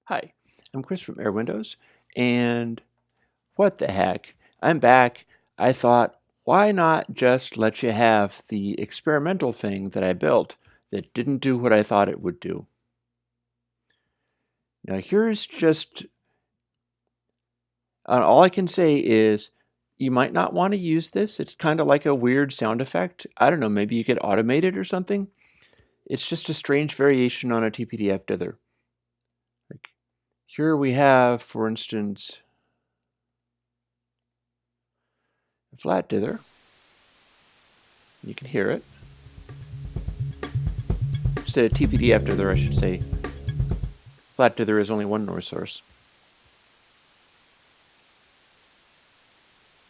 Hi, I'm Chris from airwindows, and what the heck? I'm back. I thought, why not just let you have the experimental thing that I built that didn't do what I thought it would do? Now, here's just all I can say is you might not want to use this. It's kind of like a weird sound effect. I don't know, maybe you could automate it or something. It's just a strange variation on a TPDF dither. Like here we have, for instance, a flat dither. You can hear it. Instead of TPDF dither, I should say. Flat dither is only one noise source.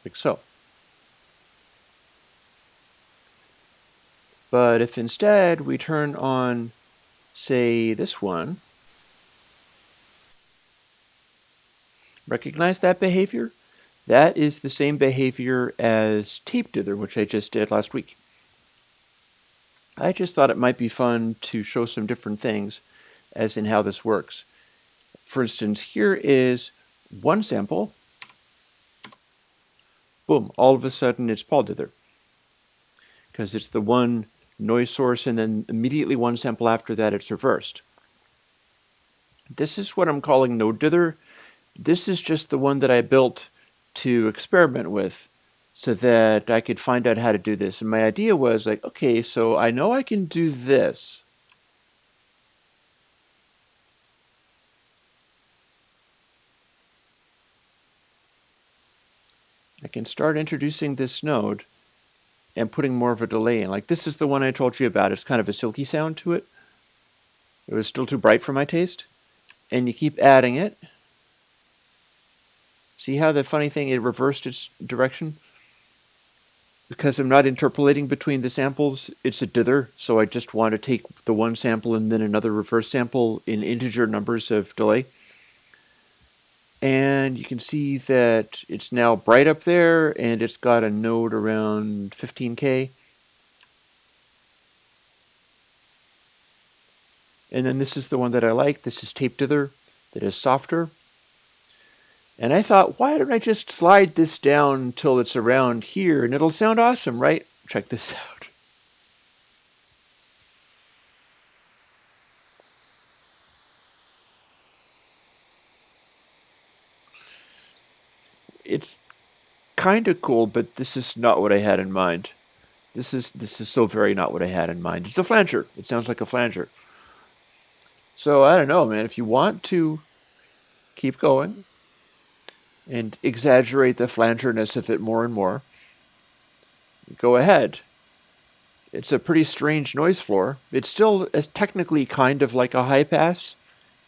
Like so. But if instead we turn on, say, this one, recognize that behavior? That is the same behavior as tape dither, which I just did last week. I just thought it might be fun to show some different things as in how this works. For instance, here is one sample. Boom, all of a sudden it's Paul dither. Because it's the one noise source and then immediately one sample after that it's reversed. This is what I'm calling NodeDither. This is just the one that I built to experiment with so that I could find out how to do this. And my idea was like, okay, so I know I can do this. I can start introducing this node and putting more of a delay in. Like this is the one I told you about. It's kind of a silky sound to it. It was still too bright for my taste. And you keep adding it. See how the funny thing, it reversed its direction? Because I'm not interpolating between the samples, it's a dither, so I just want to take the one sample and then another reverse sample in integer numbers of delay. And you can see that it's now bright up there, and it's got a node around 15K. And then this is the one that I like. This is tape dither, that is softer. And I thought, why don't I just slide this down until it's around here, and it'll sound awesome, right? Check this out. It's kind of cool, but this is not what I had in mind. This is so very not what I had in mind. It's a flanger. It sounds like a flanger. So I don't know, man. If you want to keep going and exaggerate the flangerness of it more and more, go ahead. It's a pretty strange noise floor. It's still technically kind of like a high pass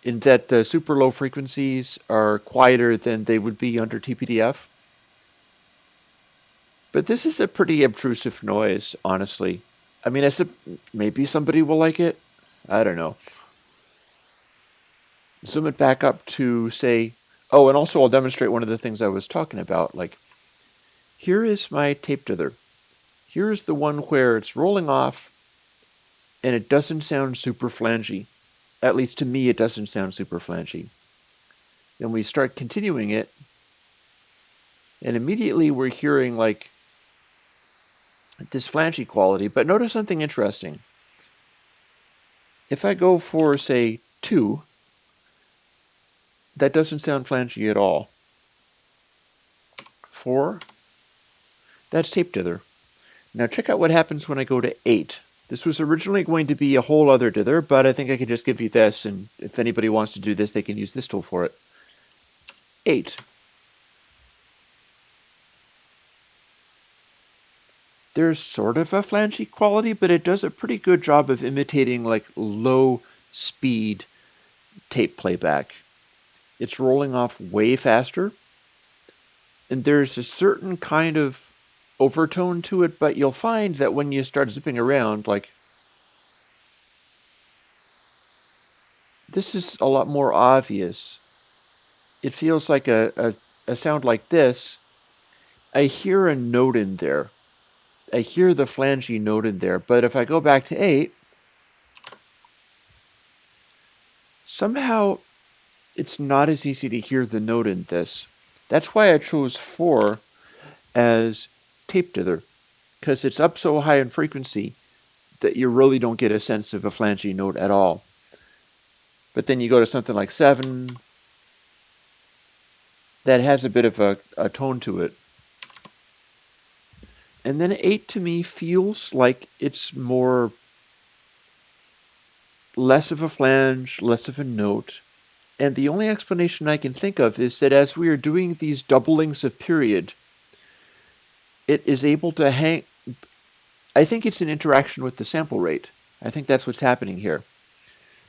in that the super low frequencies are quieter than they would be under TPDF. But this is a pretty obtrusive noise, honestly. I mean, maybe somebody will like it. I don't know. Zoom it back up to, say, oh, and also I'll demonstrate one of the things I was talking about. Like, here is my tape dither. Here's the one where it's rolling off and it doesn't sound super flangy. At least to me, it doesn't sound super flangy. Then we start continuing it, and immediately we're hearing like this flangy quality. But notice something interesting. If I go for, say, 2, that doesn't sound flangy at all. 4, that's tape dither. Now check out what happens when I go to 8. This was originally going to be a whole other dither, but I think I can just give you this, and if anybody wants to do this, they can use this tool for it. 8. There's sort of a flangy quality, but it does a pretty good job of imitating like low speed tape playback. It's rolling off way faster, and there's a certain kind of overtone to it, but you'll find that when you start zipping around, like, this is a lot more obvious. It feels like a sound like this. I hear a note in there. I hear the flangy note in there, but if I go back to 8, somehow it's not as easy to hear the note in this. That's why I chose 4 as tape dither, because it's up so high in frequency that you really don't get a sense of a flangey note at all. But then you go to something like 7, that has a bit of a tone to it. And then 8 to me feels like it's less of a flange, less of a note. And the only explanation I can think of is that as we are doing these doublings of period, it is able to hang. I think it's an interaction with the sample rate. I think that's what's happening here.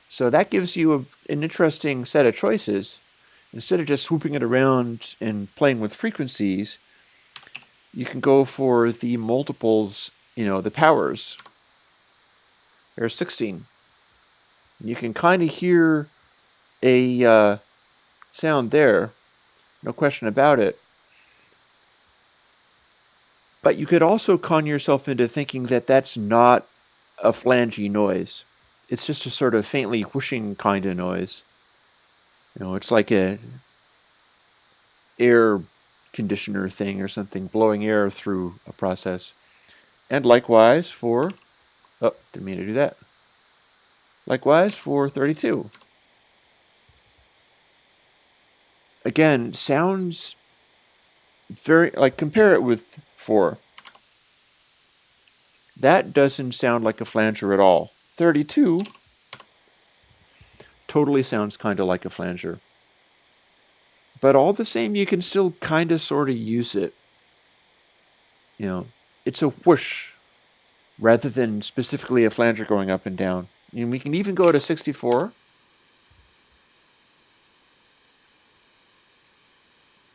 So that gives you an interesting set of choices. Instead of just swooping it around and playing with frequencies, you can go for the multiples, the powers. There's 16. You can kind of hear a sound there, no question about it. But you could also con yourself into thinking that that's not a flangey noise. It's just a sort of faintly whooshing kind of noise. It's like a air conditioner thing or something, blowing air through a process. And likewise for, didn't mean to do that. Likewise for 32. Again, sounds very, compare it with 4. That doesn't sound like a flanger at all. 32 totally sounds kind of like a flanger. But all the same, you can still kind of sort of use it. It's a whoosh rather than specifically a flanger going up and down. And we can even go to 64.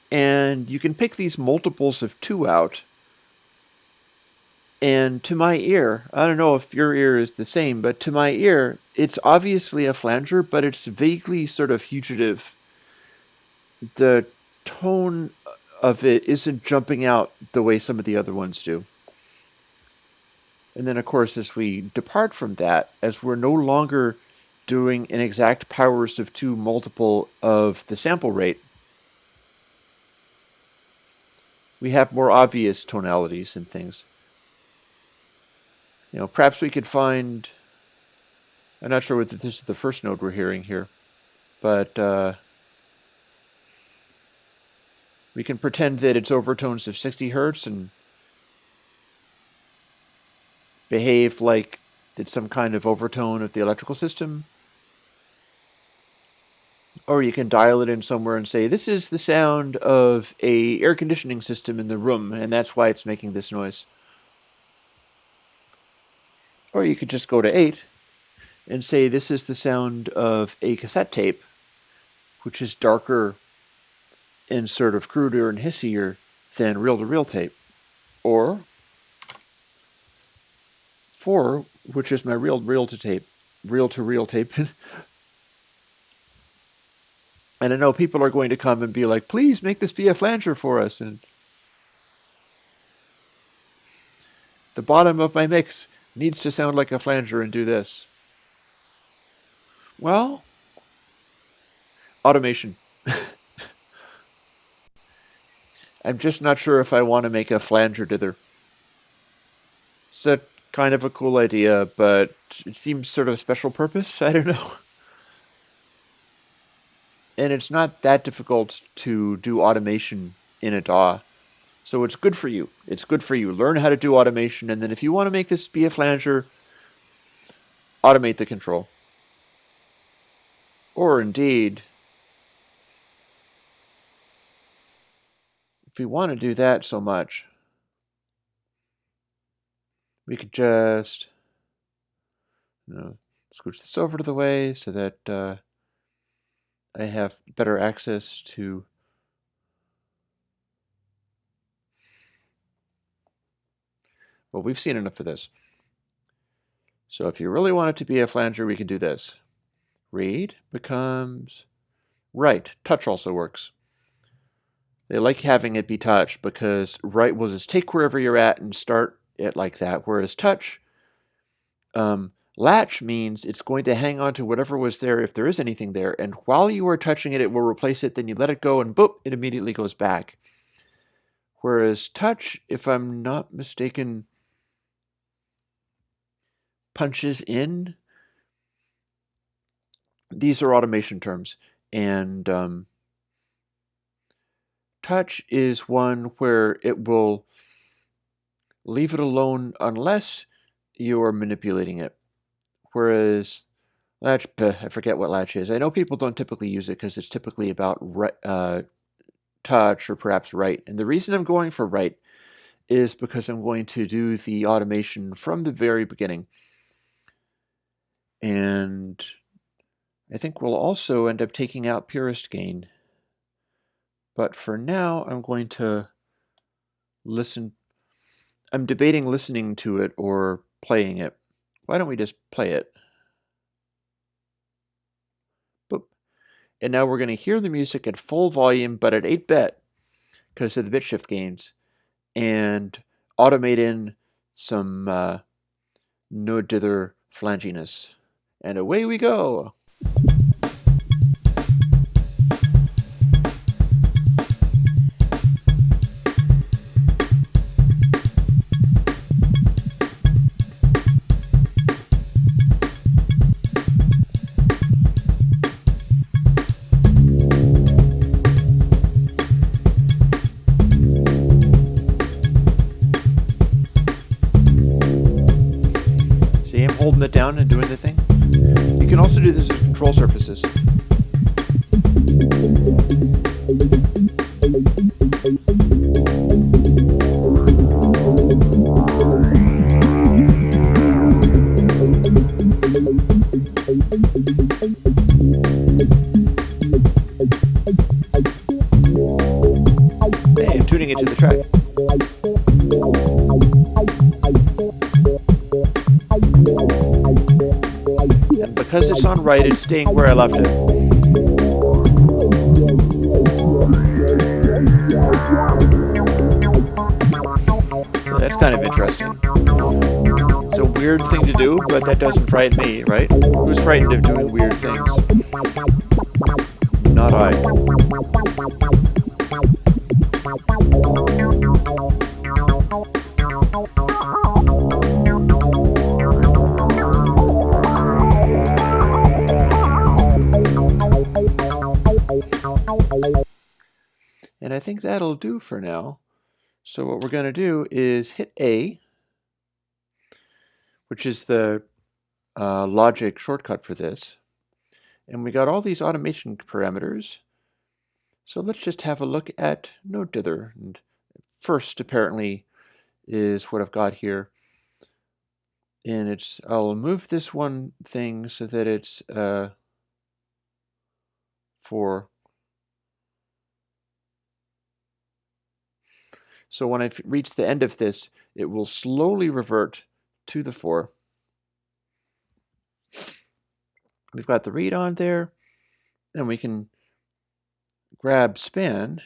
And you can pick these multiples of 2 out. And to my ear, I don't know if your ear is the same, but to my ear, it's obviously a flanger, but it's vaguely sort of fugitive. The tone of it isn't jumping out the way some of the other ones do. And then, of course, as we depart from that, as we're no longer doing an exact powers of 2 multiple of the sample rate, we have more obvious tonalities and things. Perhaps we could find, I'm not sure whether this is the first note we're hearing here, but we can pretend that it's overtones of 60 hertz and behave like it's some kind of overtone of the electrical system. Or you can dial it in somewhere and say, this is the sound of a air conditioning system in the room, and that's why it's making this noise. Or you could just go to 8 and say, this is the sound of a cassette tape, which is darker and sort of cruder and hissier than reel-to-reel tape. Or 4, which is my reel-to-reel tape. And I know people are going to come and be like, please make this be a flanger for us. And the bottom of my mix needs to sound like a flanger and do this. Well, automation. I'm just not sure if I want to make a flanger dither. It's a kind of a cool idea, but it seems sort of special purpose. I don't know. And it's not that difficult to do automation in a DAW. So it's good for you. It's good for you. Learn how to do automation, and then if you want to make this be a flanger, automate the control. Or indeed, if we want to do that so much, we could just scooch this over to the way so that I have better access to well, we've seen enough of this. So if you really want it to be a flanger, we can do this. Read becomes write. Touch also works. They like having it be touch because write will just take wherever you're at and start it like that. Whereas touch, Latch means it's going to hang on to whatever was there if there is anything there, and while you are touching it, it will replace it, then you let it go, and boop, it immediately goes back. Whereas touch, if I'm not mistaken, punches in. These are automation terms, and touch is one where it will leave it alone unless you are manipulating it. Whereas latch, I forget what latch is. I know people don't typically use it because it's typically about touch or perhaps write. And the reason I'm going for write is because I'm going to do the automation from the very beginning. And I think we'll also end up taking out purest gain. But for now, I'm going to listen. I'm debating listening to it or playing it. Why don't we just play it? Boop. And now we're going to hear the music at full volume, but at 8-bit because of the bit shift gains, and automate in some NodeDither flanginess. And away we go. See, I'm holding it down and doing the thing. You can also do this with control surfaces. Hey, I'm tuning it to the track. And because it's on right, it's staying where I left it. So that's kind of interesting. It's a weird thing to do, but that doesn't frighten me, right? Who's frightened of doing weird things? Not I. And I think that'll do for now. So what we're going to do is hit A, which is the logic shortcut for this. And we got all these automation parameters. So let's just have a look at NodeDither. And first, apparently, is what I've got here. And it's, I'll move this one thing so that it's for. So when I reach the end of this, it will slowly revert to the 4. We've got the read on there, and we can grab span,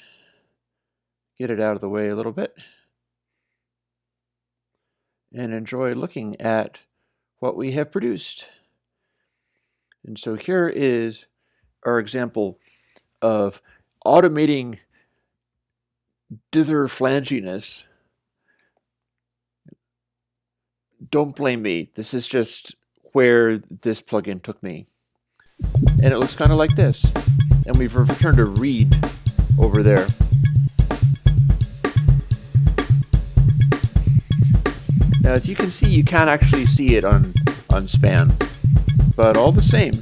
get it out of the way a little bit, and enjoy looking at what we have produced. And so here is our example of automating dither flanginess. Don't blame me. This is just where this plugin took me. And it looks kind of like this. And we've returned a read over there. Now, as you can see, you can't actually see it on span. But all the same,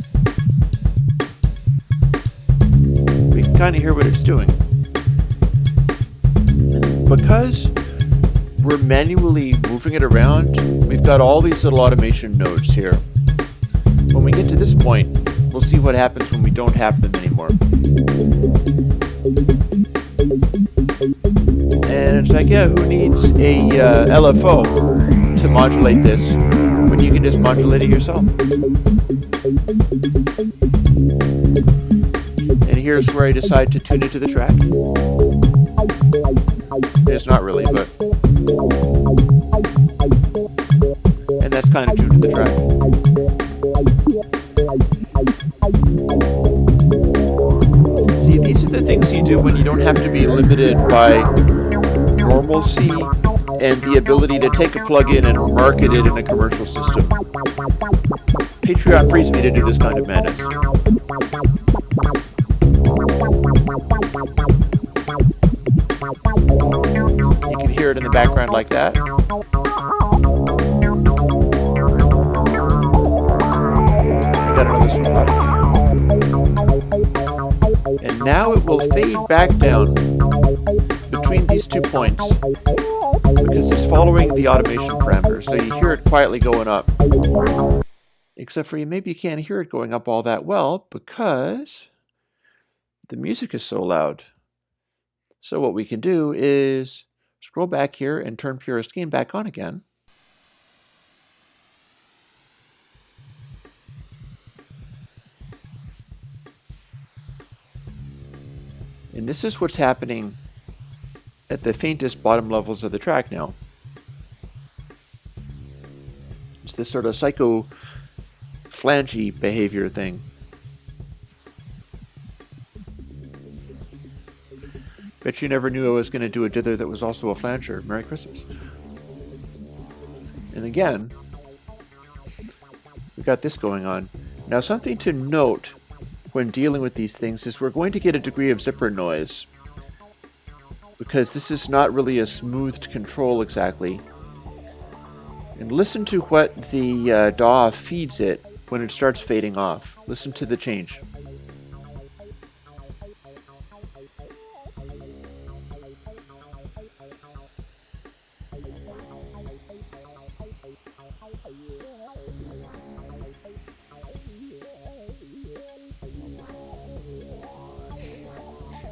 we can kind of hear what it's doing. Because we're manually moving it around, we've got all these little automation nodes here. When we get to this point, we'll see what happens when we don't have them anymore. And it's like, yeah, who needs a LFO to modulate this when you can just modulate it yourself? And here's where I decide to tune into the track. It's not really, but. And that's kind of tuned to the track. See, these are the things you do when you don't have to be limited by normalcy and the ability to take a plugin and market it in a commercial system. Patreon frees me to do this kind of madness. You can hear it in the background like that. I got another swoop up. And now it will fade back down between these 2 points because it's following the automation parameter. So you hear it quietly going up. Except for maybe you can't hear it going up all that well because the music is so loud. So what we can do is scroll back here and turn Purist Gain back on again. And this is what's happening at the faintest bottom levels of the track now. It's this sort of psycho flangey behavior thing. Bet you never knew I was going to do a dither that was also a flanger. Merry Christmas. And again, we got this going on. Now something to note when dealing with these things is we're going to get a degree of zipper noise because this is not really a smoothed control exactly. And listen to what the DAW feeds it when it starts fading off. Listen to the change.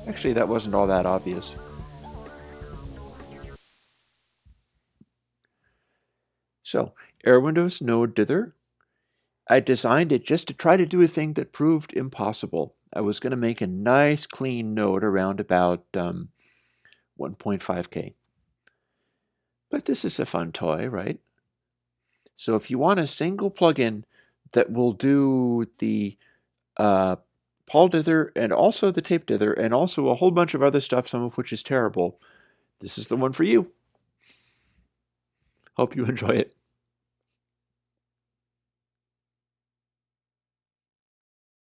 Actually, that wasn't all that obvious. So, airwindows NodeDither. I designed it just to try to do a thing that proved impossible. I was going to make a nice clean node around about 1.5K. But this is a fun toy, right? So if you want a single plugin that will do the Paul dither and also the tape dither and also a whole bunch of other stuff, some of which is terrible, this is the one for you. Hope you enjoy it.